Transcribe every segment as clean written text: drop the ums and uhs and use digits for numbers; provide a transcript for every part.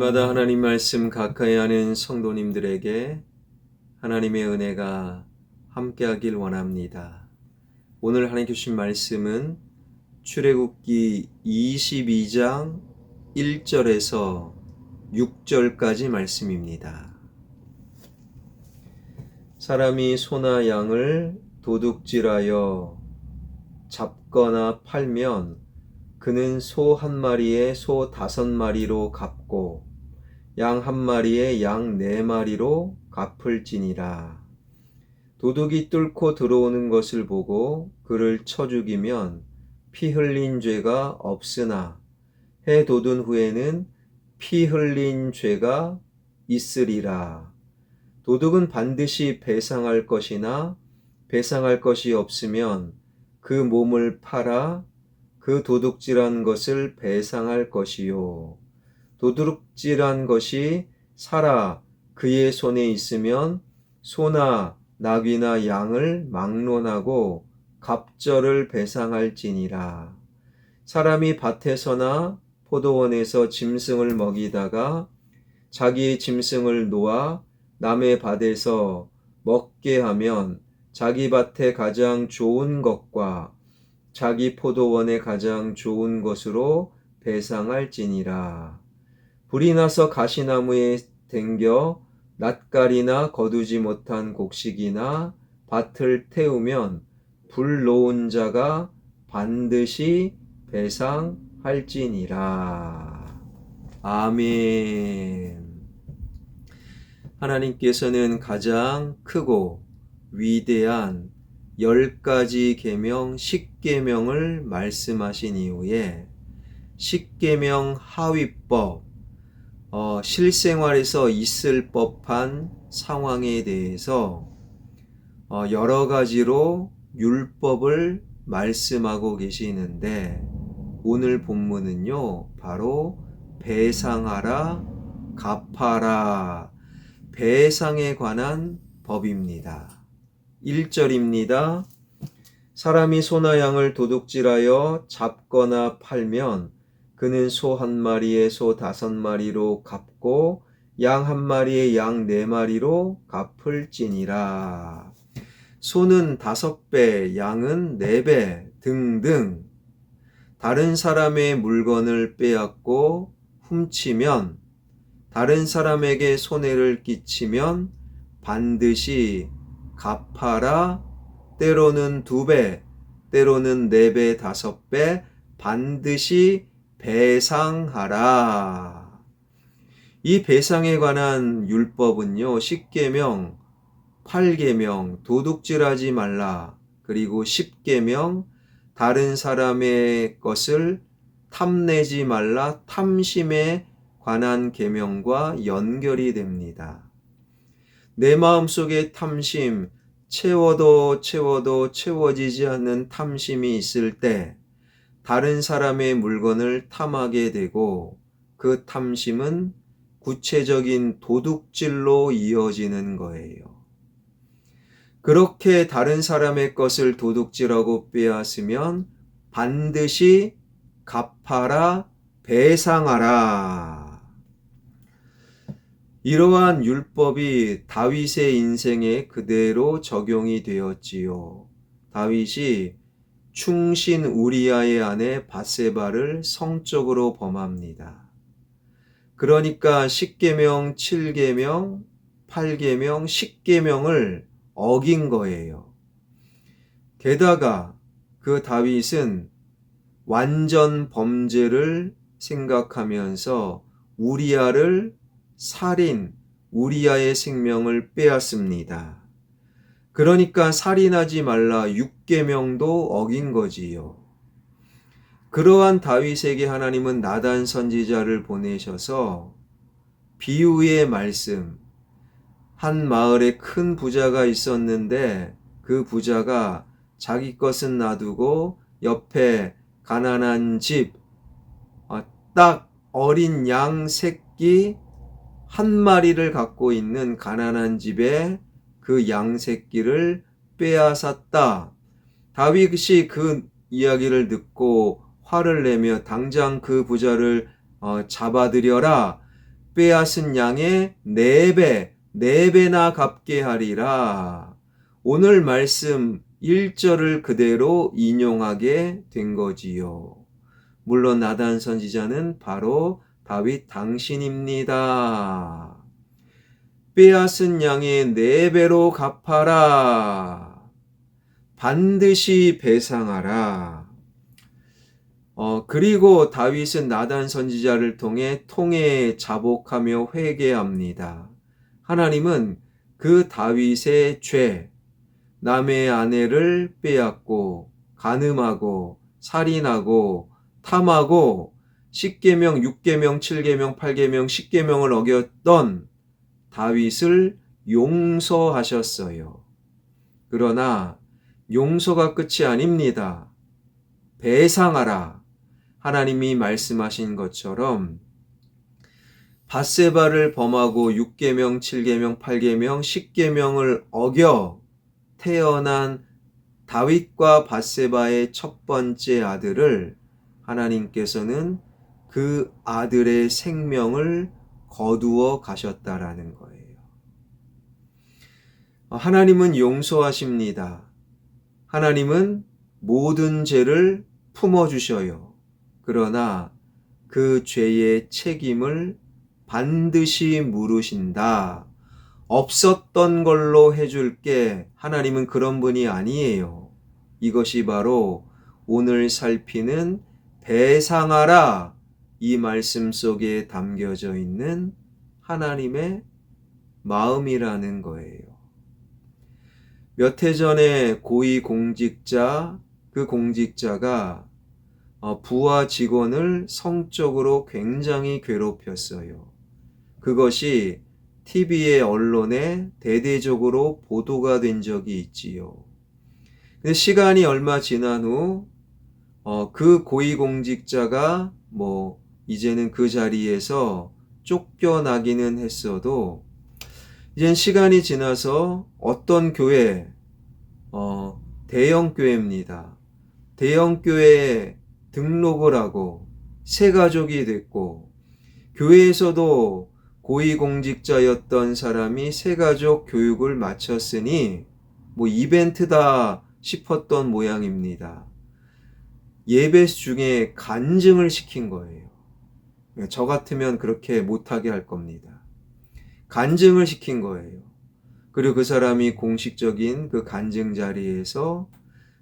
날마다 하나님 말씀 가까이 하는 성도님들에게 하나님의 은혜가 함께하길 원합니다. 오늘 하나님 주신 말씀은 출애굽기 22장 1절에서 6절까지 말씀입니다. 사람이 소나 양을 도둑질하여 잡거나 팔면 그는 소 한 마리에 소 5마리로 갚고 양 한 마리에 양 4마리로 갚을지니라. 도둑이 뚫고 들어오는 것을 보고 그를 쳐 죽이면 피 흘린 죄가 없으나 해 돋은 후에는 피 흘린 죄가 있으리라. 도둑은 반드시 배상할 것이나 배상할 것이 없으면 그 몸을 팔아 그 도둑질한 것을 배상할 것이요. 도둑질한 것이 살아 그의 손에 있으면 소나 나귀나 양을 막론하고 갑절을 배상할지니라. 사람이 밭에서나 포도원에서 짐승을 먹이다가 자기의 짐승을 놓아 남의 밭에서 먹게 하면 자기 밭에 가장 좋은 것과 자기 포도원에 가장 좋은 것으로 배상할지니라. 불이 나서 가시나무에 댕겨 낫갈이나 거두지 못한 곡식이나 밭을 태우면 불 놓은 자가 반드시 배상할지니라. 아멘. 하나님께서는 가장 크고 위대한 10가지 계명 10계명을 말씀하신 이후에 10계명 하위법, 실생활에서 있을 법한 상황에 대해서 여러 가지로 율법을 말씀하고 계시는데 오늘 본문은요, 바로 배상하라, 갚아라, 배상에 관한 법입니다. 1절입니다. 사람이 소나 양을 도둑질하여 잡거나 팔면 그는 소 한 마리에 소 5마리로 갚고 양 한 마리에 양 4마리로 갚을지니라. 소는 5배, 양은 4배 등등 다른 사람의 물건을 빼앗고 훔치면 다른 사람에게 손해를 끼치면 반드시 갚아라. 때로는 2배, 때로는 4배, 5배 반드시 배상하라. 이 배상에 관한 율법은요, 10계명, 8계명, 도둑질하지 말라, 그리고 10계명, 다른 사람의 것을 탐내지 말라, 탐심에 관한 계명과 연결이 됩니다. 내 마음속에 탐심, 채워도 채워지지 않는 탐심이 있을 때 다른 사람의 물건을 탐하게 되고 그 탐심은 구체적인 도둑질로 이어지는 거예요. 그렇게 다른 사람의 것을 도둑질하고 빼앗으면 반드시 갚아라, 배상하라. 이러한 율법이 다윗의 인생에 그대로 적용이 되었지요. 다윗이 충신 우리아의 아내 밧세바를 성적으로 범합니다. 그러니까 10계명, 7계명, 8계명, 10계명을 어긴 거예요. 게다가 그 다윗은 완전 범죄를 생각하면서 우리아를 살인, 우리아의 생명을 빼앗습니다. 그러니까 살인하지 말라 6계명도 어긴 거지요. 그러한 다윗에게 하나님은 나단 선지자를 보내셔서 비유의 말씀, 한 마을에 큰 부자가 있었는데 그 부자가 자기 것은 놔두고 옆에 가난한 집, 딱 어린 양 새끼 한 마리를 갖고 있는 가난한 집에 그 양 새끼를 빼앗았다. 다윗이 그 이야기를 듣고 화를 내며 당장 그 부자를 잡아들여라. 빼앗은 양의 4배, 4배나 갚게 하리라. 오늘 말씀 1절을 그대로 인용하게 된 거지요. 물론 나단 선지자는 바로 다윗 당신입니다. 빼앗은 양의 4배로 갚아라. 반드시 배상하라. 그리고 다윗은 나단 선지자를 통해 통해 자복하며 회개합니다. 하나님은 그 다윗의 죄, 남의 아내를 빼앗고 간음하고 살인하고 탐하고 10계명, 6계명, 7계명, 8계명, 10계명을 어겼던 다윗을 용서하셨어요. 그러나 용서가 끝이 아닙니다. 배상하라. 하나님이 말씀하신 것처럼 밧세바를 범하고 6계명, 7계명, 8계명, 10계명을 어겨 태어난 다윗과 밧세바의 첫 번째 아들을 하나님께서는 그 아들의 생명을 거두어 가셨다라는 거예요. 하나님은 용서하십니다. 하나님은 모든 죄를 품어주셔요. 그러나 그 죄의 책임을 반드시 물으신다. 없었던 걸로 해줄게. 하나님은 그런 분이 아니에요. 이것이 바로 오늘 살피는 배상하라 이 말씀 속에 담겨져 있는 하나님의 마음이라는 거예요. 몇 해 전에 고위 공직자, 그 공직자가 부하 직원을 성적으로 굉장히 괴롭혔어요. 그것이 TV의 언론에 대대적으로 보도가 된 적이 있지요. 근데 시간이 얼마 지난 후 그 고위공직자가 이제는 그 자리에서 쫓겨나기는 했어도 이젠 시간이 지나서 어떤 교회, 대형 교회입니다. 대형 교회에 등록을 하고 새 가족이 됐고 교회에서도 고위공직자였던 사람이 새가족 교육을 마쳤으니 이벤트다 싶었던 모양입니다. 예배 중에 간증을 시킨 거예요. 저 같으면 그렇게 못하게 할 겁니다. 간증을 시킨 거예요. 그리고 그 사람이 공식적인 그 간증 자리에서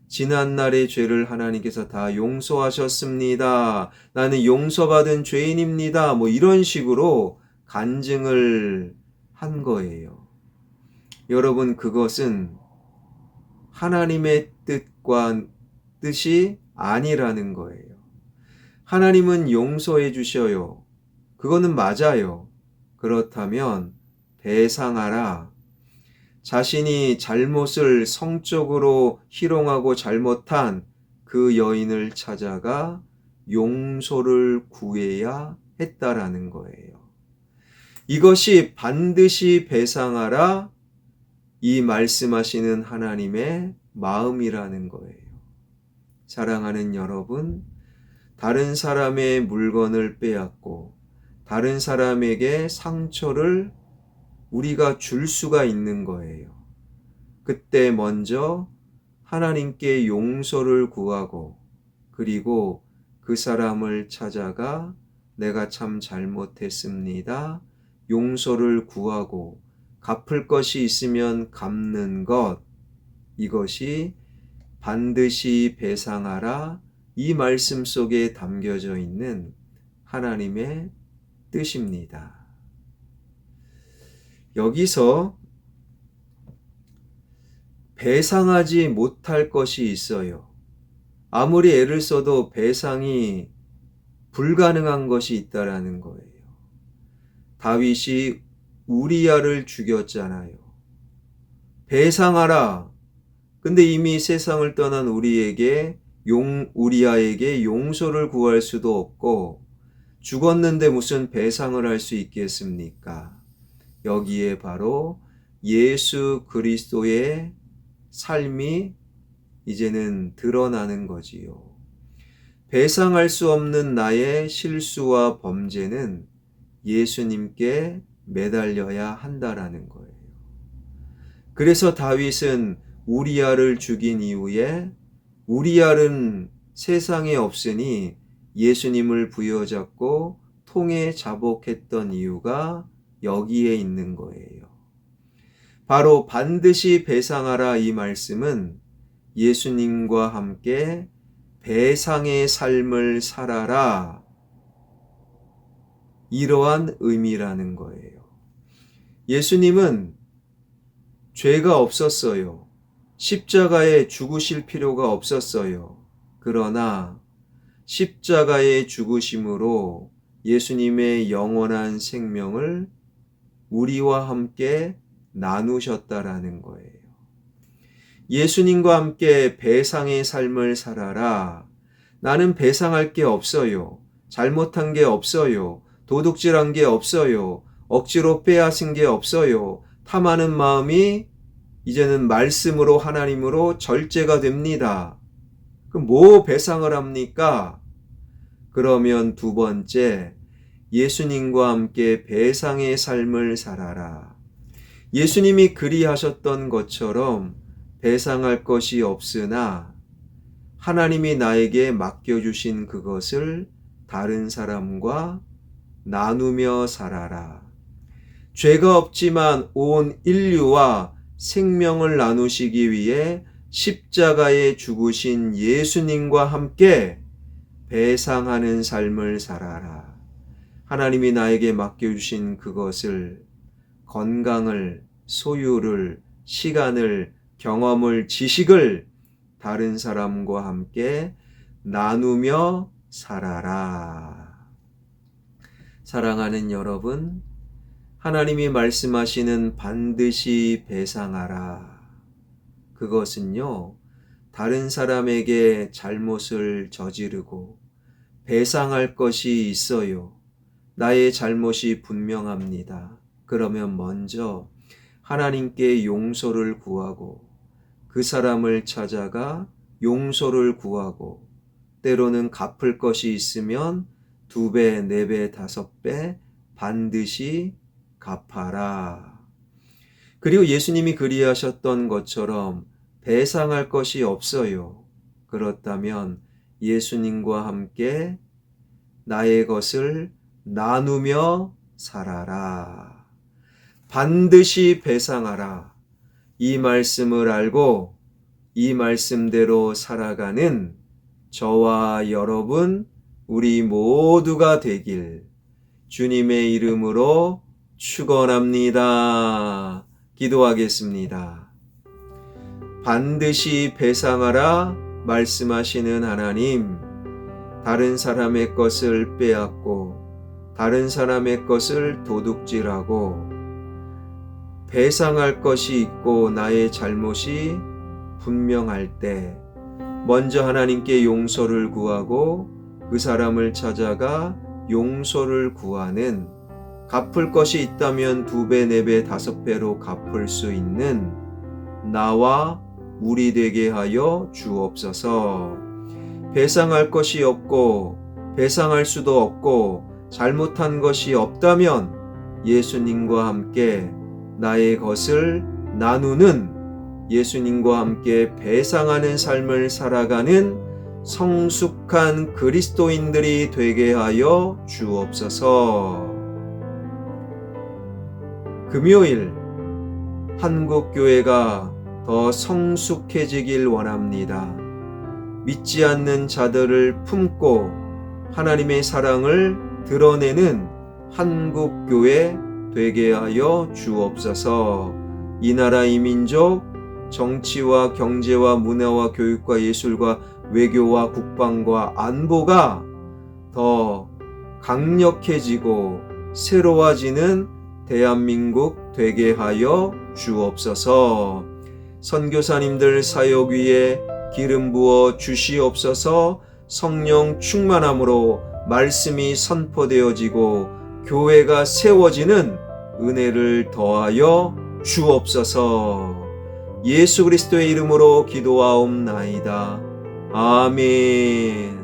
지난날의 죄를 하나님께서 다 용서하셨습니다. 나는 용서받은 죄인입니다. 이런 식으로 간증을 한 거예요. 여러분, 그것은 하나님의 뜻이 아니라는 거예요. 하나님은 용서해 주셔요. 그거는 맞아요. 그렇다면 배상하라. 자신이 잘못을 성적으로 희롱하고 잘못한 그 여인을 찾아가 용서를 구해야 했다라는 거예요. 이것이 반드시 배상하라 이 말씀하시는 하나님의 마음이라는 거예요. 사랑하는 여러분, 다른 사람의 물건을 빼앗고 다른 사람에게 상처를 우리가 줄 수가 있는 거예요. 그때 먼저 하나님께 용서를 구하고 그리고 그 사람을 찾아가 내가 참 잘못했습니다. 용서를 구하고 갚을 것이 있으면 갚는 것, 이것이 반드시 배상하라 이 말씀 속에 담겨져 있는 하나님의 뜻입니다. 여기서 배상하지 못할 것이 있어요. 아무리 애를 써도 배상이 불가능한 것이 있다라는 거예요. 다윗이 우리야를 죽였잖아요. 배상하라. 근데 이미 세상을 떠난 우리야에게 용서를 구할 수도 없고 죽었는데 무슨 배상을 할 수 있겠습니까? 여기에 바로 예수 그리스도의 삶이 이제는 드러나는 거지요. 배상할 수 없는 나의 실수와 범죄는 예수님께 매달려야 한다라는 거예요. 그래서 다윗은 우리아를 죽인 이후에 우리아는 세상에 없으니 예수님을 부여잡고 통에 자복했던 이유가 여기에 있는 거예요. 바로 반드시 배상하라 이 말씀은 예수님과 함께 배상의 삶을 살아라 이러한 의미라는 거예요. 예수님은 죄가 없었어요. 십자가에 죽으실 필요가 없었어요. 그러나 십자가의 죽으심으로 예수님의 영원한 생명을 우리와 함께 나누셨다라는 거예요. 예수님과 함께 배상의 삶을 살아라. 나는 배상할 게 없어요. 잘못한 게 없어요. 도둑질한 게 없어요. 억지로 빼앗은 게 없어요. 탐하는 마음이 이제는 말씀으로 하나님으로 절제가 됩니다. 그럼 뭐 배상을 합니까? 그러면 두 번째, 예수님과 함께 배상의 삶을 살아라. 예수님이 그리하셨던 것처럼 배상할 것이 없으나 하나님이 나에게 맡겨주신 그것을 다른 사람과 나누며 살아라. 죄가 없지만 온 인류와 생명을 나누시기 위해 십자가에 죽으신 예수님과 함께 배상하는 삶을 살아라. 하나님이 나에게 맡겨주신 그것을, 건강을, 소유를, 시간을, 경험을, 지식을 다른 사람과 함께 나누며 살아라. 사랑하는 여러분, 하나님이 말씀하시는 반드시 배상하라. 그것은요, 다른 사람에게 잘못을 저지르고 배상할 것이 있어요. 나의 잘못이 분명합니다. 그러면 먼저 하나님께 용서를 구하고 그 사람을 찾아가 용서를 구하고 때로는 갚을 것이 있으면 2배, 4배, 5배 반드시 갚아라. 그리고 예수님이 그리하셨던 것처럼 배상할 것이 없어요. 그렇다면 예수님과 함께 나의 것을 나누며 살아라. 반드시 배상하라. 이 말씀을 알고 이 말씀대로 살아가는 저와 여러분, 우리 모두가 되길 주님의 이름으로 축원합니다. 기도하겠습니다. 반드시 배상하라 말씀하시는 하나님, 다른 사람의 것을 빼앗고 다른 사람의 것을 도둑질하고 배상할 것이 있고 나의 잘못이 분명할 때 먼저 하나님께 용서를 구하고 그 사람을 찾아가 용서를 구하는, 갚을 것이 있다면 2배, 4배, 5배로 갚을 수 있는 나와 우리 되게 하여 주옵소서. 배상할 것이 없고 배상할 수도 없고 잘못한 것이 없다면 예수님과 함께 나의 것을 나누는, 예수님과 함께 배상하는 삶을 살아가는 성숙한 그리스도인들이 되게 하여 주옵소서. 금요일 한국교회가 더 성숙해지길 원합니다. 믿지 않는 자들을 품고 하나님의 사랑을 드러내는 한국교회 되게 하여 주옵소서. 이 나라 이 민족, 정치와 경제와 문화와 교육과 예술과 외교와 국방과 안보가 더 강력해지고 새로워지는 대한민국 되게 하여 주옵소서. 선교사님들 사역 위에 기름 부어 주시옵소서. 성령 충만함으로 말씀이 선포되어지고 교회가 세워지는 은혜를 더하여 주옵소서. 예수 그리스도의 이름으로 기도하옵나이다. 아멘.